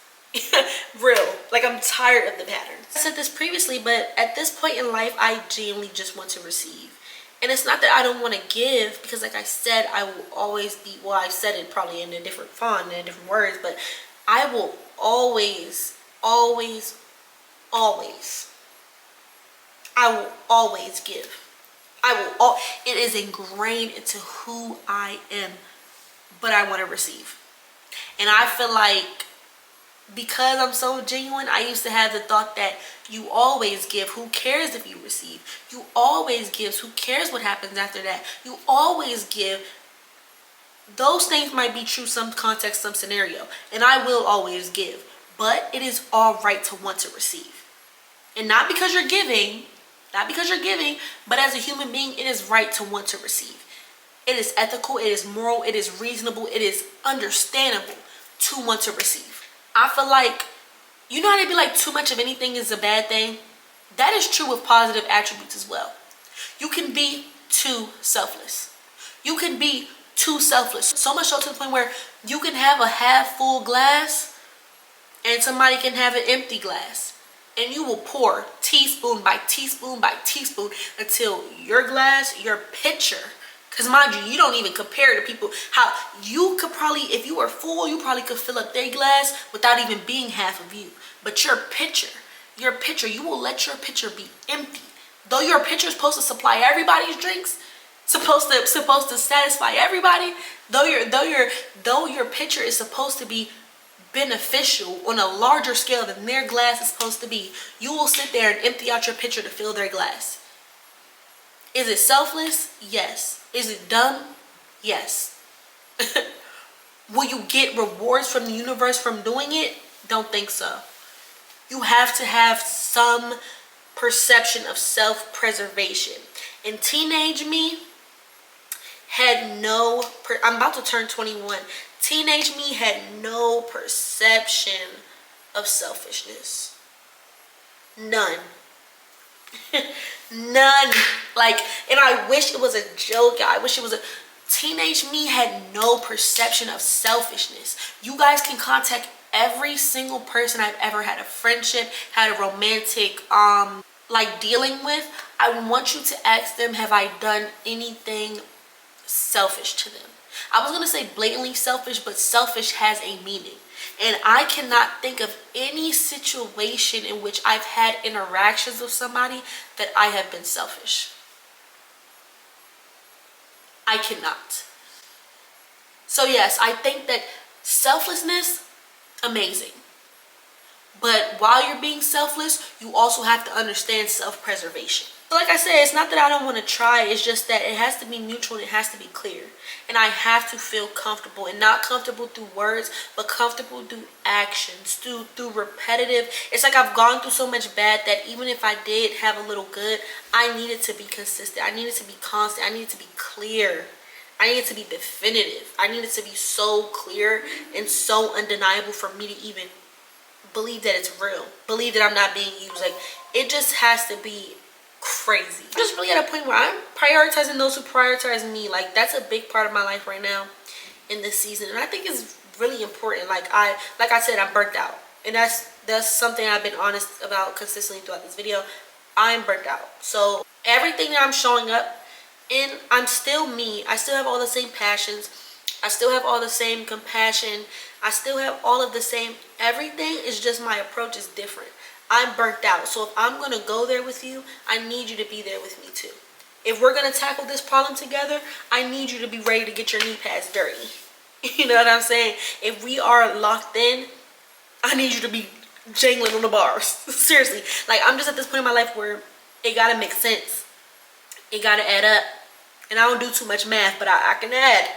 Real. Like, I'm tired of the patterns. I said this previously, but at this point in life, I genuinely just want to receive. And it's not that I don't want to give, because like I said, I will always be, well, I said it probably in a different font, in different words, but I will always, always, always, I will always give. It is ingrained into who I am, but I want to receive. And I feel like because I'm so genuine, I used to have the thought that you always give. Who cares if you receive? You always give. Who cares what happens after that? You always give. Those things might be true some context, some scenario, and I will always give. But it is all right to want to receive. And not because you're giving, but as a human being, it is right to want to receive. It is ethical, it is moral, it is reasonable, it is understandable to want to receive. I feel like, you know how they be like too much of anything is a bad thing? That is true with positive attributes as well. You can be too selfless. You can be too selfless. So much so to the point where you can have a half full glass and somebody can have an empty glass. And you will pour teaspoon by teaspoon by teaspoon until your glass, your pitcher, because mind you, you don't even compare to people. How you could probably, if you were full, you probably could fill up their glass without even being half of you. But your pitcher, you will let your pitcher be empty. Though your pitcher is supposed to supply everybody's drinks, supposed to satisfy everybody, though your pitcher is supposed to be beneficial on a larger scale than their glass is supposed to be, you will sit there and empty out your pitcher to fill their glass. Is it selfless? Yes. Is it dumb? Yes. Will you get rewards from the universe from doing it? Don't think so. You have to have some perception of self-preservation. And teenage me had no, I'm about to turn 21. Teenage me had no perception of selfishness. None. None. Like, and I wish it was a joke. I wish it was a, teenage me had no perception of selfishness. You guys can contact every single person I've ever had a friendship, had a romantic like dealing with. I want you to ask them, have I done anything selfish to them? I was gonna say blatantly selfish, but selfish has a meaning. And I cannot think of any situation in which I've had interactions with somebody that I have been selfish. I cannot. So yes, I think that selflessness, amazing. But while you're being selfless, you also have to understand self-preservation. Like I said, it's not that I don't want to try, it's just that it has to be mutual and it has to be clear. And I have to feel comfortable, and not comfortable through words, but comfortable through actions, through repetitive. It's like I've gone through so much bad that even if I did have a little good, I needed to be consistent. I needed to be constant. I needed to be clear. I needed to be definitive. I needed to be so clear and so undeniable for me to even believe that it's real. Believe that I'm not being used. Like, it just has to be crazy. I'm just really at a point where I'm prioritizing those who prioritize me. Like, that's a big part of my life right now in this season, and I think it's really important. Like I said, I'm burnt out, and that's something I've been honest about consistently throughout this video. I'm burnt out. So everything that I'm showing up in, I'm still me. I still have all the same passions. I still have all the same compassion. I still have all of the same everything. It's just my approach is different. I'm burnt out. So if I'm going to go there with you, I need you to be there with me too. If we're gonna tackle this problem together, I need you to be ready to get your knee pads dirty. You know what I'm saying? If we are locked in, I need you to be jangling on the bars. Seriously. Like, I'm just at this point in my life where it gotta make sense. It gotta add up. And I don't do too much math, but I can add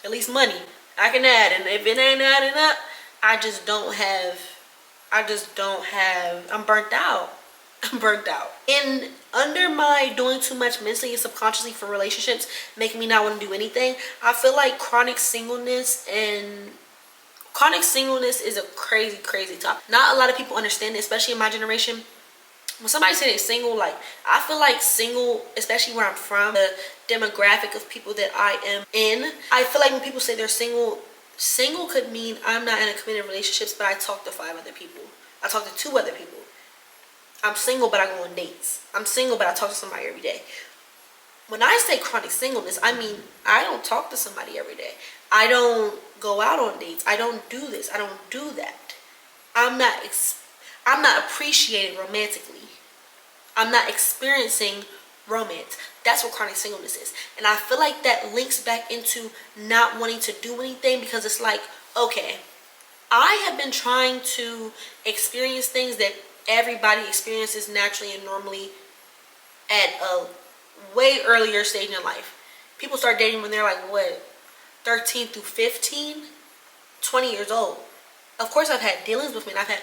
at least money. I can add, and if it ain't adding up, I'm burnt out. I'm burnt out. And under my doing too much mentally and subconsciously for relationships, making me not want to do anything, I feel like chronic singleness is a crazy, crazy topic. Not a lot of people understand it, especially in my generation. When somebody say they're single, like, I feel like single, especially where I'm from, the demographic of people that I am in, I feel like when people say they're single could mean I'm not in a committed relationships, but I talk to 5 other people. I talk to 2 other people. I'm single, but I go on dates. I'm single, but I talk to somebody every day. When I say chronic singleness, I mean I don't talk to somebody every day. I don't go out on dates. I don't do this. I don't do that. I'm not appreciated romantically. I'm not experiencing romance. That's what chronic singleness is. And I feel like that links back into not wanting to do anything, because it's like, okay, I have been trying to experience things that everybody experiences naturally and normally at a way earlier stage in life. People start dating when they're like, what, 13 through 15, 20 years old. Of course, I've had dealings with men. I've had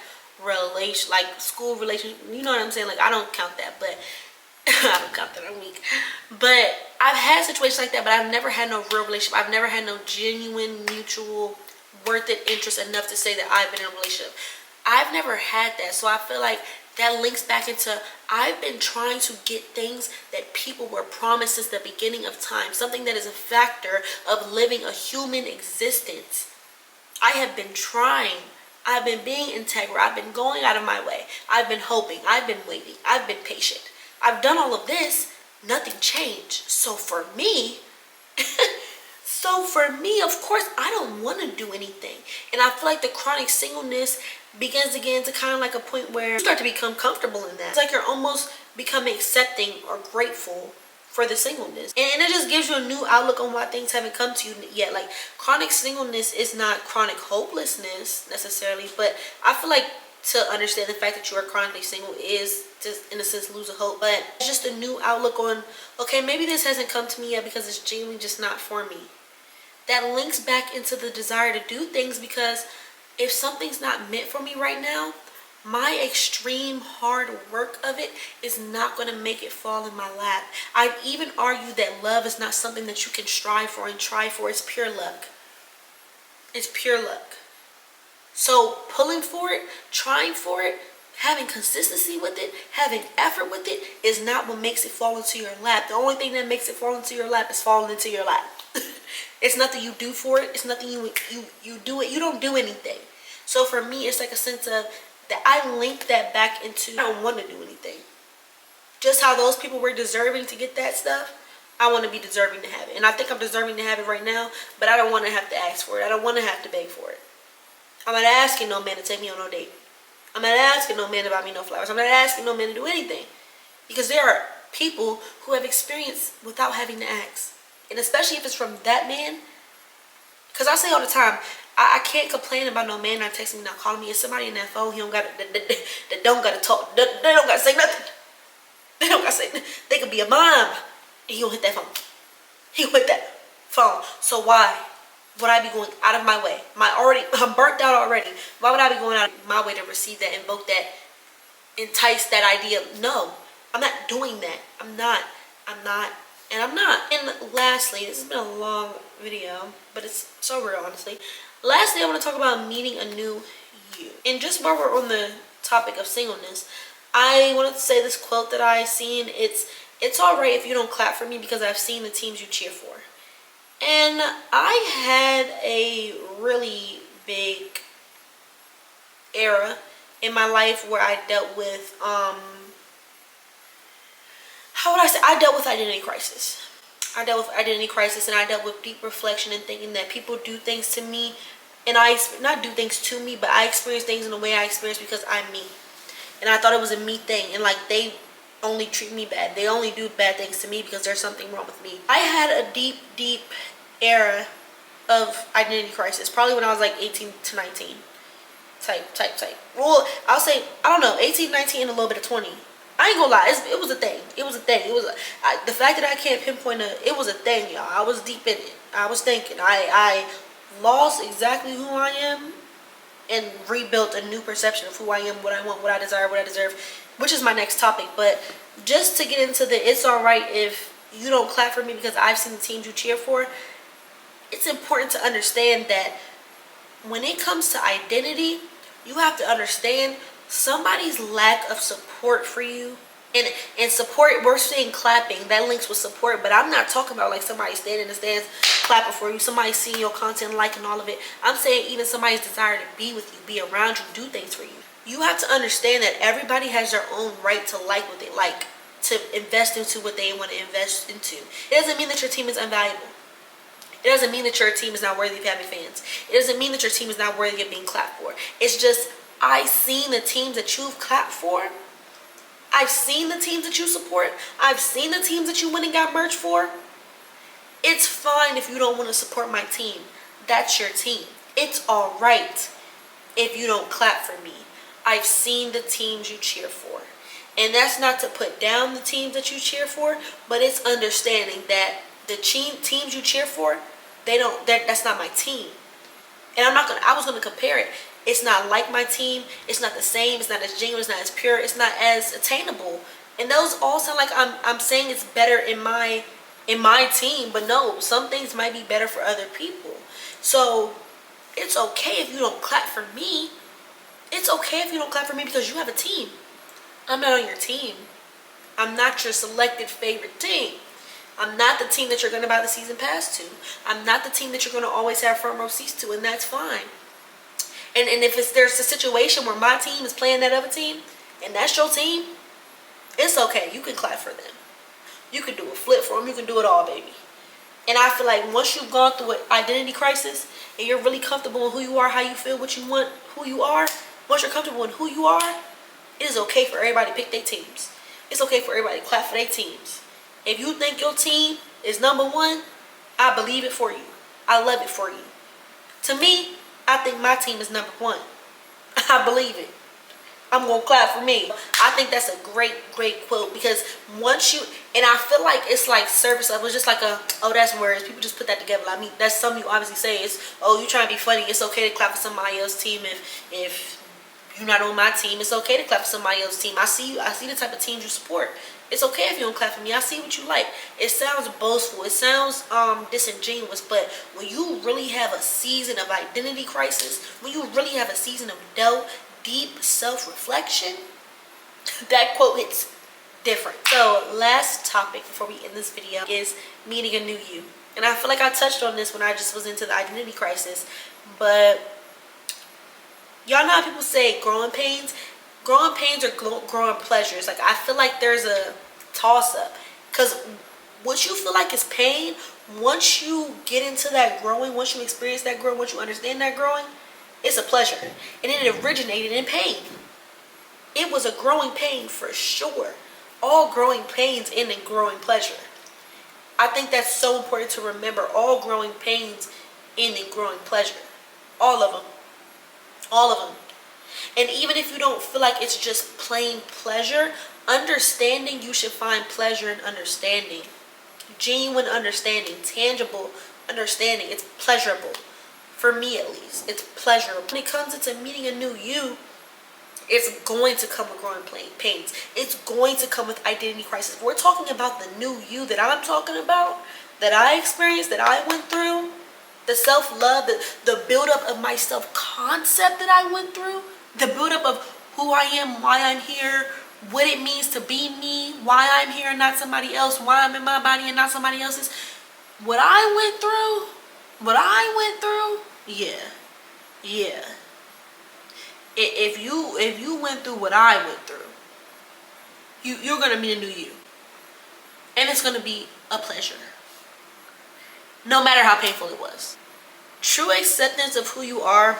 school relations. You know what I'm saying? Like, I don't count that, but I don't count that. I'm weak. But I've had situations like that, but I've never had no real relationship. I've never had no genuine, mutual, worth it interest enough to say that I've been in a relationship. I've never had that. So I feel like that links back into, I've been trying to get things that people were promised since the beginning of time. Something that is a factor of living a human existence. I have been trying. I've been being integral. I've been going out of my way. I've been hoping. I've been waiting. I've been patient. I've done all of this. Nothing changed. So for me, of course, I don't want to do anything. And I feel like the chronic singleness begins again to kind of like a point where you start to become comfortable in that. It's like you're almost becoming accepting or grateful for the singleness. And it just gives you a new outlook on why things haven't come to you yet. Like, chronic singleness is not chronic hopelessness necessarily, but I feel like to understand the fact that you are chronically single is just, in a sense, lose a hope. But it's just a new outlook on, okay, maybe this hasn't come to me yet because it's genuinely just not for me. That links back into the desire to do things, because if something's not meant for me right now, my extreme hard work of it is not going to make it fall in my lap. I'd even argue that love is not something that you can strive for and try for. It's pure luck. It's pure luck. So pulling for it, trying for it, having consistency with it, having effort with it is not what makes it fall into your lap. The only thing that makes it fall into your lap is falling into your lap. It's nothing you do for it. It's nothing you do it. You don't do anything. So for me, it's like a sense of that I link that back into, I don't want to do anything. Just how those people were deserving to get that stuff, I want to be deserving to have it. And I think I'm deserving to have it right now, but I don't want to have to ask for it. I don't want to have to beg for it. I'm not asking no man to take me on no date. I'm not asking no man to buy me no flowers. I'm not asking no man to do anything. Because there are people who have experience without having to ask. And especially if it's from that man. Because I say all the time, I can't complain about no man not texting me, not calling me. It's somebody in that phone, he don't got that don't got to talk. They don't got to say nothing. They don't got to say nothing. They could be a mom, and he don't hit that phone. He hit that phone. So why would I be going out of my way? I'm burnt out already. Why would I be going out of my way to receive that, invoke that, entice that idea? No, I'm not doing that. I'm not. And lastly, this has been a long video, but it's so real, honestly. Lastly, I want to talk about meeting a new you. And just while we're on the topic of singleness, I wanted to say this quote that I seen. It's all right if you don't clap for me, because I've seen the teams you cheer for. And I had a really big era in my life where I dealt with I dealt with identity crisis. I dealt with identity crisis, and I dealt with deep reflection and thinking that people do things to me, and not do things to me, but I experience things in the way I experience because I'm me. And I thought it was a me thing, and like they only treat me bad. They only do bad things to me because there's something wrong with me. I had a deep era of identity crisis, probably when I was like 18 to 19 type. Well, I'll say, I don't know, 18, 19, and a little bit of 20. I ain't gonna lie, it was a thing. The fact that I can't pinpoint it was a thing, y'all. I was deep in it. I was thinking. I lost exactly who I am and rebuilt a new perception of who I am, what I want, what I desire, what I deserve, which is my next topic. But just to get into the it's alright if you don't clap for me because I've seen the teams you cheer for, it's important to understand that when it comes to identity, you have to understand somebody's lack of support for you. And support, we're saying clapping, that links with support, but I'm not talking about like somebody standing in the stands clapping for you, somebody seeing your content, liking all of it. I'm saying even somebody's desire to be with you, be around you, do things for you. You have to understand that everybody has their own right to like what they like, to invest into what they want to invest into. It doesn't mean that your team is invaluable. It doesn't mean that your team is not worthy of having fans. It doesn't mean that your team is not worthy of being clapped for. It's just, I've seen the teams that you've clapped for. I've seen the teams that you support. I've seen the teams that you went and got merch for. It's fine if you don't want to support my team. That's your team. It's all right if you don't clap for me. I've seen the teams you cheer for. And that's not to put down the teams that you cheer for, but it's understanding that the teams you cheer for, that's not my team. And I was gonna compare it. It's not like my team. It's not the same. It's not as genuine. It's not as pure. It's not as attainable. And those all sound like I'm saying it's better in my team, but no, some things might be better for other people. So it's okay if you don't clap for me. It's okay if you don't clap for me because you have a team. I'm not on your team. I'm not your selected favorite team. I'm not the team that you're going to buy the season pass to. I'm not the team that you're going to always have front row seats to, and that's fine. And if there's a situation where my team is playing that other team, and that's your team, it's okay. You can clap for them. You can do a flip for them. You can do it all, baby. And I feel like once you've gone through an identity crisis, and you're really comfortable in who you are, how you feel, what you want, who you are, once you're comfortable in who you are, it is okay for everybody to pick their teams. It's okay for everybody to clap for their teams. If you think your team is number one, I believe it for you. I love it for you. To me, I think my team is number one. I believe it. I'm going to clap for me. I think that's a great quote because once you, and I feel like it's like surface level. It's just like oh, that's words. People just put that together. I mean, that's something you obviously say. It's, oh, you trying to be funny. It's okay to clap for somebody else's team if you're not on my team. It's okay to clap for somebody else's team. I see you. I see the type of teams you support. It's okay if you don't clap for me. I see what you like. It sounds boastful. It sounds disingenuous. But when you really have a season of identity crisis, when you really have a season of deep self-reflection, that quote hits different. So last topic before we end this video is meeting a new you. And I feel like I touched on this when I just was into the identity crisis. But y'all know how people say growing pains? Growing pains or growing pleasures. Like, I feel like there's a toss-up. Because what you feel like is pain, once you get into that growing, once you experience that growing, once you understand that growing, it's a pleasure. And it originated in pain. It was a growing pain for sure. All growing pains end in growing pleasure. I think that's so important to remember. All growing pains end in growing pleasure. All of them. All of them. And even if you don't feel like it's just plain pleasure, understanding, you should find pleasure in understanding. Genuine understanding, tangible understanding. It's pleasurable. For me at least, it's pleasurable. When it comes into meeting a new you, it's going to come with growing pains. It's going to come with identity crisis. We're talking about the new you that I'm talking about, that I experienced, that I went through. The self-love, the build-up of my self-concept that I went through. The build-up of who I am, why I'm here, what it means to be me, why I'm here and not somebody else, why I'm in my body and not somebody else's. What I went through, yeah. If you went through what I went through, you're gonna meet a new you, and it's gonna be a pleasure. No matter how painful it was. True acceptance of who you are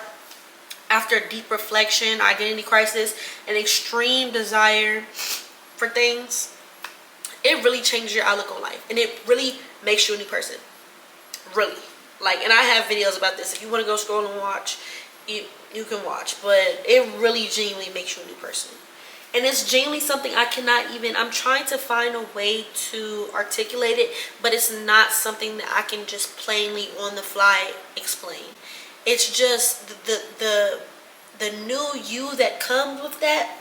after deep reflection, identity crisis, and extreme desire for things, it really changes your outlook on life. And it really makes you a new person. Really. Like, and I have videos about this. If you want to go scroll and watch, you can watch. But it really genuinely makes you a new person. And it's genuinely something I cannot even, I'm trying to find a way to articulate it, but it's not something that I can just plainly on the fly explain. It's just the new you that comes with that.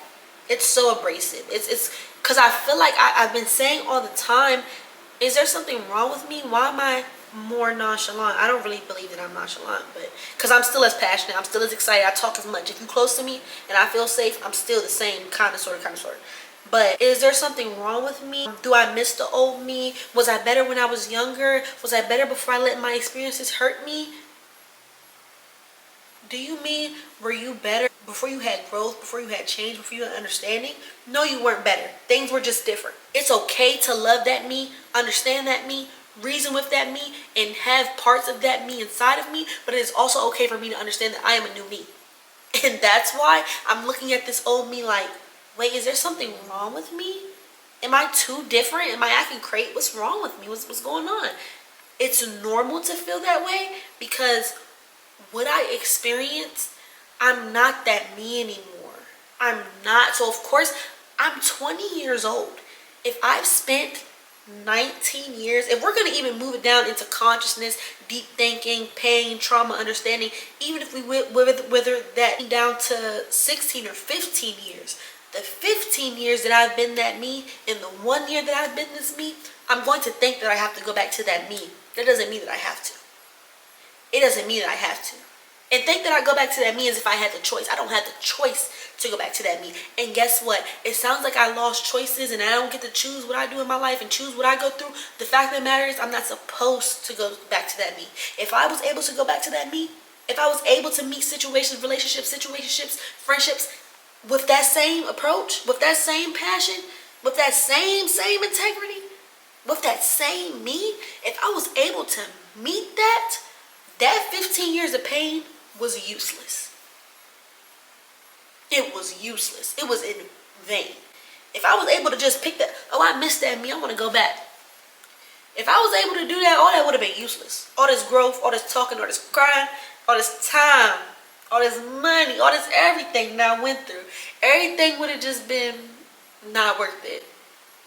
It's so abrasive. It's because I feel like I've been saying all the time, is there something wrong with me? Why am I more nonchalant? I don't really believe that I'm nonchalant, but because I'm still as passionate, I'm still as excited, I talk as much. If you're close to me and I feel safe, I'm still the same kind of sort. But is there something wrong with me? Do I miss the old me? Was I better when I was younger? Was I better before I let my experiences hurt me? Do you mean, were you better before you had growth, before you had change, before you had understanding? No, you weren't better. Things were just different. It's okay to love that me, understand that me, reason with that me, and have parts of that me inside of me, but it is also okay for me to understand that I am a new me. And that's why I'm looking at this old me like, wait, is there something wrong with me? Am I too different? Am I acting crazy? What's wrong with me? What's going on? It's normal to feel that way because what I experienced, I'm not that me anymore. I'm not. So of course, I'm 20 years old. If I've spent 19 years, if we're going to even move it down into consciousness, deep thinking, pain, trauma, understanding, even if we wither that down to 16 or 15 years, the 15 years that I've been that me and the 1 year that I've been this me, I'm going to think that I have to go back to that me. That doesn't mean that I have to. It doesn't mean that I have to. And think that I go back to that me as if I had the choice. I don't have the choice to go back to that me. And guess what? It sounds like I lost choices and I don't get to choose what I do in my life and choose what I go through. The fact of the matter is I'm not supposed to go back to that me. If I was able to go back to that me, if I was able to meet situations, relationships, friendships with that same approach, with that same passion, with that same integrity, with that same me, if I was able to meet that 15 years of pain was useless. It was useless. It was in vain. If I was able to just pick that, oh, I missed that me, I want to go back. If I was able to do that, all that would have been useless. All this growth, all this talking, all this crying, all this time, all this money, all this everything that I went through, everything would have just been not worth it.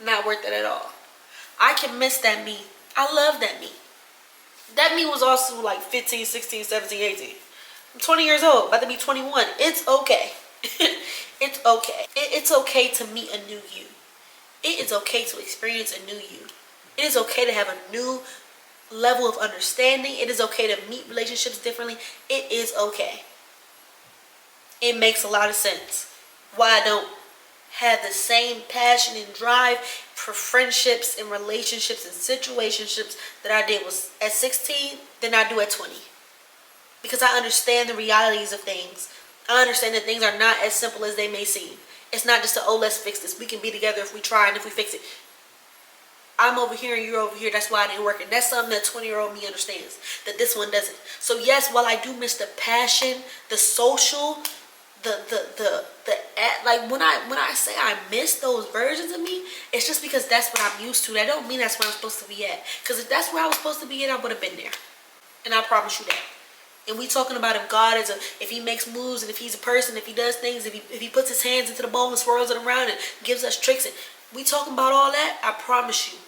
Not worth it at all. I can miss that me. I love that me. That me was also like 15, 16, 17, 18. I'm 20 years old, about to be 21. It's okay. It's okay. It's okay to meet a new you. It is okay to experience a new you. It is okay to have a new level of understanding. It is okay to meet relationships differently. It is okay. It makes a lot of sense why I don't have the same passion and drive for friendships and relationships and situationships that I did was at 16 than I do at 20. Because I understand the realities of things. I understand that things are not as simple as they may seem. It's not just a, oh, let's fix this. We can be together if we try and if we fix it. I'm over here and you're over here. That's why it didn't work. And that's something that 20-year-old me understands. That this one doesn't. So yes, while I do miss the passion, the social, like when I say I miss those versions of me, it's just because that's what I'm used to. That don't mean that's where I'm supposed to be at. Because if that's where I was supposed to be at, I would have been there. And I promise you that. And we talking about if God is if he makes moves and if he's a person, if he does things, if he puts his hands into the bowl and swirls it around and gives us tricks, and we talking about all that, I promise you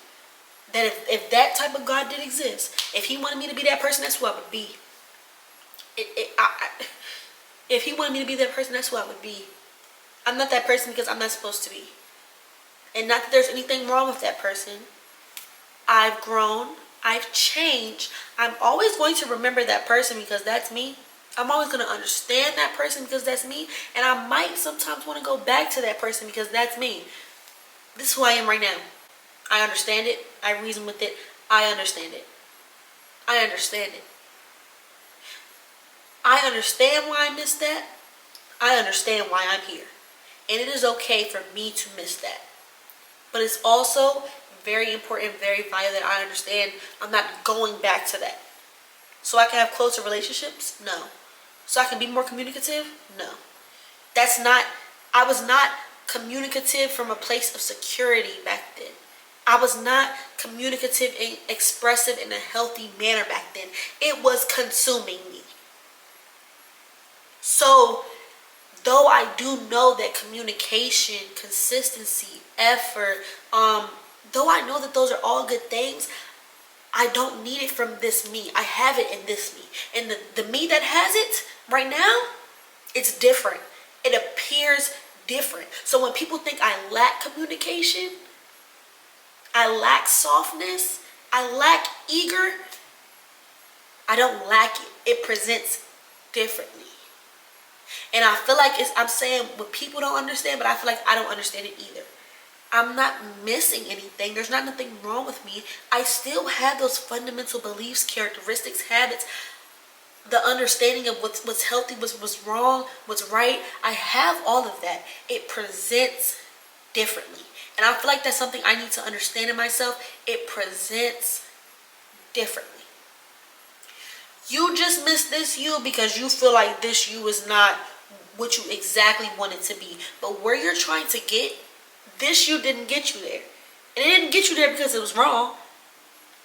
that if that type of God did exist, if he wanted me to be that person, that's who I would be. If he wanted me to be that person, that's who I would be. I'm not that person because I'm not supposed to be. And not that there's anything wrong with that person. I've grown. I've changed. I'm always going to remember that person because that's me. I'm always going to understand that person because that's me. And I might sometimes want to go back to that person because that's me. This is who I am right now. I understand it. I reason with it. I understand it. I understand it. I understand why I missed that. I understand why I'm here. And it is okay for me to miss that. But it's also very important, very vital that I understand I'm not going back to that. So I can have closer relationships? No. So I can be more communicative? No. I was not communicative from a place of security back then. I was not communicative and expressive in a healthy manner back then. It was consuming me. So, though I do know that communication, consistency, effort, though I know that those are all good things, I don't need it from this me. I have it in this me. And the me that has it right now, it's different. It appears different. So when people think I lack communication, I lack softness, I lack eager, I don't lack it. It presents differently. And I feel like I'm saying what people don't understand, but I feel like I don't understand it either. I'm not missing anything. There's not nothing wrong with me. I still have those fundamental beliefs, characteristics, habits, the understanding of what's healthy, what's wrong, what's right. I have all of that. It presents differently. And I feel like that's something I need to understand in myself. It presents differently. You just miss this you because you feel like this you is not what you exactly want it to be. But where you're trying to get, this you didn't get you there. And it didn't get you there because it was wrong.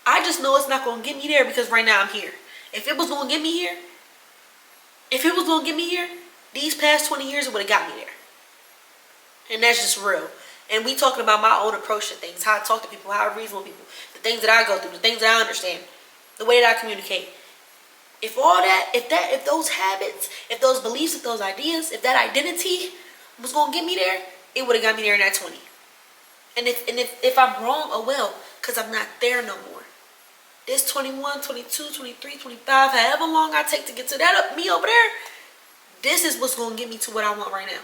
I just know it's not going to get me there because right now I'm here. If it was going to get me here, these past 20 years, it would have got me there. And that's just real. And we talking about my own approach to things, how I talk to people, how I reason with people, the things that I go through, the things that I understand, the way that I communicate. If those habits, if those beliefs, if those ideas, if that identity was going to get me there, it would have got me there in that 20. And if I'm wrong, oh well, because I'm not there no more. This 21, 22, 23, 25, however long I take to get to that me over there, this is what's going to get me to what I want right now.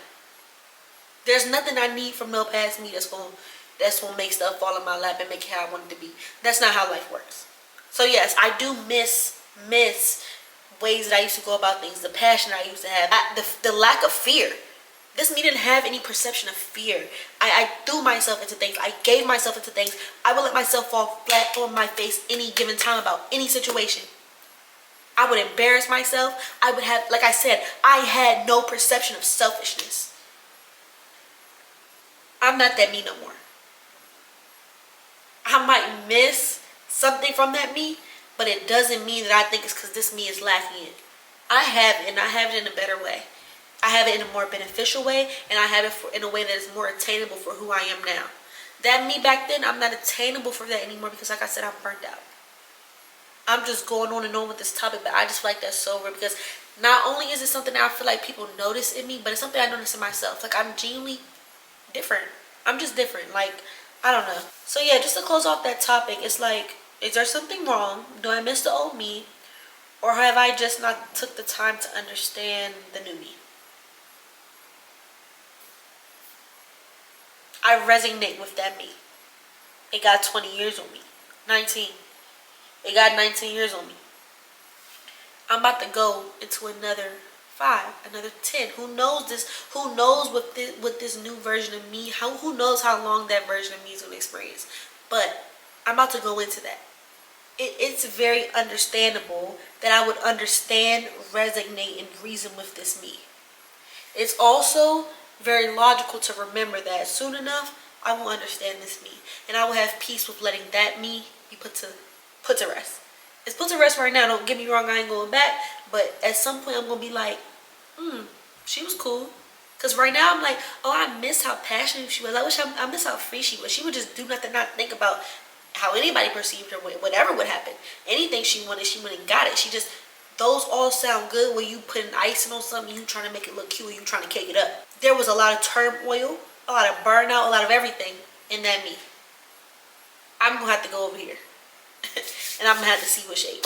There's nothing I need from no past me that's going to make stuff fall in my lap and make it how I want it to be. That's not how life works. So yes, I do miss ways that I used to go about things, the passion I used to have, the lack of fear. This me didn't have any perception of fear. I threw myself into things. I gave myself into things. I would let myself fall flat on my face any given time about any situation. I would embarrass myself. I would have, like I said, I had no perception of selfishness. I'm not that me no more. I might miss something from that me, but it doesn't mean that I think it's because this me is lacking it. I have it, and I have it in a better way. I have it in a more beneficial way, and I have it in a way that is more attainable for who I am now. That me back then, I'm not attainable for that anymore because, like I said, I'm burnt out. I'm just going on and on with this topic, but I just feel like that's so real because not only is it something that I feel like people notice in me, but it's something I notice in myself. Like, I'm genuinely different. I'm just different. Like, I don't know. So, yeah, just to close off that topic, it's like, is there something wrong? Do I miss the old me? Or have I just not took the time to understand the new me? I resonate with that me. It got 20 years on me. 19. It got 19 years on me. I'm about to go into another 5, another 10. Who knows this? Who knows what this new version of me, who knows how long that version of me is going to experience. But I'm about to go into that. It's very understandable that I would understand, resonate, and reason with this me. It's also very logical to remember that soon enough, I will understand this me. And I will have peace with letting that me be put to rest. It's put to rest right now. Don't get me wrong, I ain't going back. But at some point, I'm going to be like, she was cool. Because right now, I'm like, oh, I miss how passionate she was. I miss how free she was. She would just do nothing, not think about how anybody perceived her, whatever would happen. Anything she wanted, she went and got it. Those all sound good when you put an icing on something, you trying to make it look cute, you trying to cake it up. There was a lot of turmoil, a lot of burnout, a lot of everything in that me. I'm going to have to go over here. And I'm going to have to see what shape.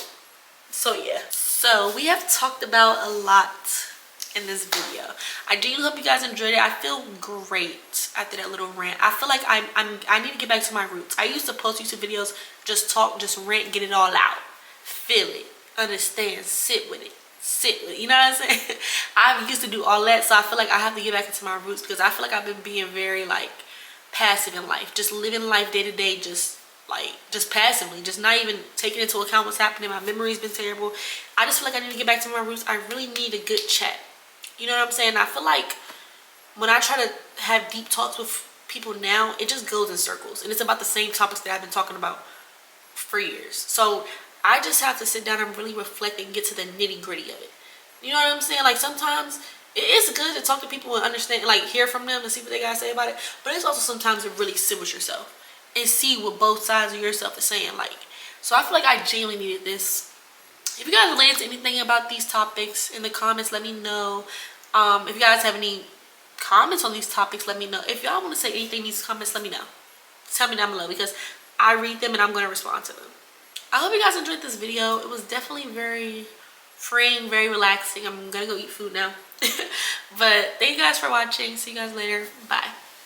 So, yeah. So, we have talked about a lot in this video. I do hope you guys enjoyed it. I feel great after that little rant. I feel like I need to get back to my roots. I used to post YouTube videos, just talk, just rant, get it all out. Feel it. Understand, sit with it, you know what I'm saying? I used to do all that, so I feel like I have to get back into my roots because I feel like I've been being very like passive in life, just living life day to day, just passively, just not even taking into account what's happening. My memory's been terrible. I just feel like I need to get back to my roots. I really need a good chat, you know what I'm saying? I feel like when I try to have deep talks with people now, it just goes in circles, and it's about the same topics that I've been talking about for years. So I just have to sit down and really reflect and get to the nitty gritty of it. You know what I'm saying? Like, sometimes it is good to talk to people and understand, like, hear from them and see what they gotta say about it. But it's also sometimes to really sit with yourself and see what both sides of yourself is saying. Like, so I feel like I genuinely needed this. If you guys related to anything about these topics in the comments, let me know. If you guys have any comments on these topics, let me know. If y'all want to say anything in these comments, let me know. Tell me down below, because I read them and I'm going to respond to them. I hope you guys enjoyed this video. It was definitely very freeing, very relaxing. I'm going to go eat food now. But thank you guys for watching. See you guys later. Bye.